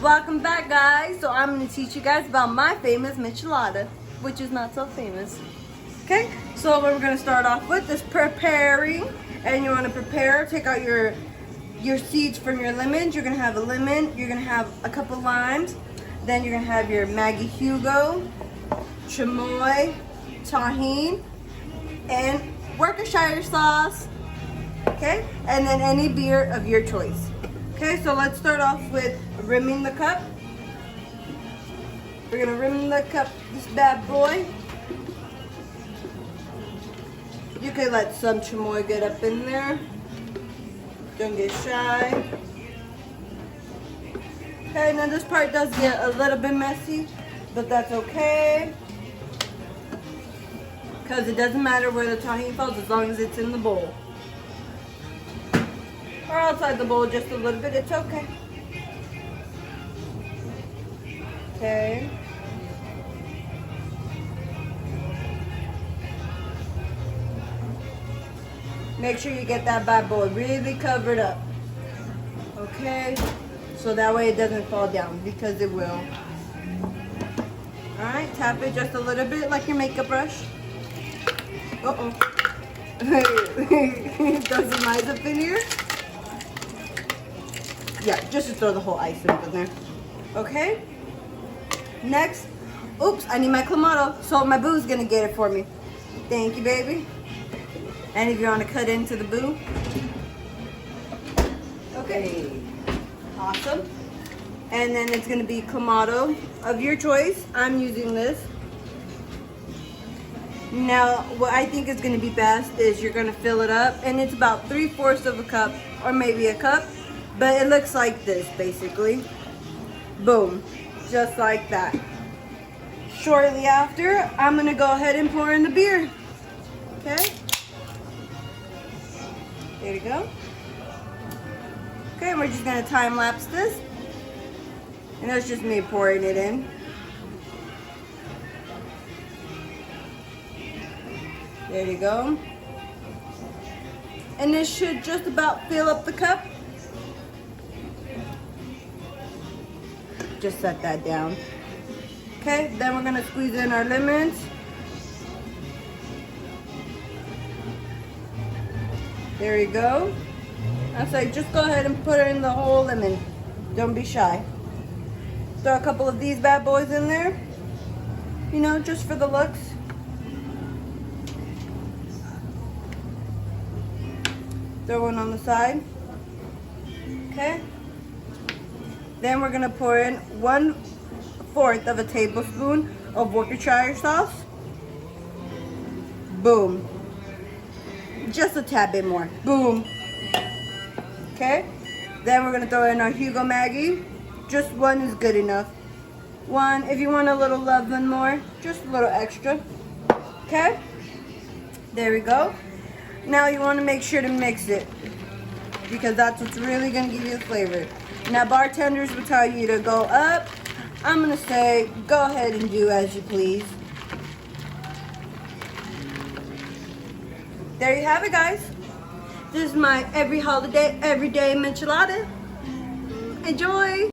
Welcome back, guys. So I'm going to teach you guys about my famous Michelada, which is not so famous. Okay, so what we're going to start off with is preparing. And you want to prepare, take out your seeds from your lemons. You're going to have a lemon, you're going to have a couple limes, then you're going to have your Maggi Jugo, chamoy, tajin, and Worcestershire sauce. Okay, and then any beer of your choice. Okay, so let's start off with rimming the cup. We're gonna rim the cup, this bad boy. You can let some chamoy get up in there. Don't get shy. Okay, now this part does get a little bit messy, but that's okay. Because it doesn't matter where the tajin falls as long as it's in the bowl. Or outside the bowl just a little bit, it's okay. Okay. Make sure you get that bad boy really covered up. Okay? So that way it doesn't fall down, because it will. Alright, tap it just a little bit like your makeup brush. Uh-oh. Throw some ice up in here. Yeah, just to throw the whole ice in there. Okay? Next, oops, I need my Clamato, so my boo's gonna get it for me. Thank you, baby. And if you want to cut into the boo. Okay. Awesome. And then it's gonna be Clamato of your choice. I'm using this. Now, what I think is gonna be best is you're gonna fill it up, and it's about 3/4 of a cup, or maybe a cup. But it looks like this, basically. Boom. Just like that. Shortly after, I'm going to go ahead and pour in the beer. Okay? There you go. Okay, and we're just going to time lapse this. And that's just me pouring it in. There you go. And this should just about fill up the cup. Just set that down. Okay, then we're gonna squeeze in our lemons. There you go. I say just go ahead and put in the whole lemon. Don't be shy. Throw a couple of these bad boys in there. You know, just for the looks. Throw one on the side. Okay. Then we're gonna pour in 1/4 of a tablespoon of Worcestershire sauce. Boom. Just a tad bit more. Boom. Okay. Then we're gonna throw in our Jugo Maggi. Just one is good enough. One, if you want a little loving more, just a little extra. Okay. There we go. Now you want to make sure to mix it, because that's what's really gonna give you the flavor. Now bartenders will tell you to go up. I'm going to say go ahead and do as you please. There you have it, guys. This is my every holiday, everyday Michelada. Enjoy!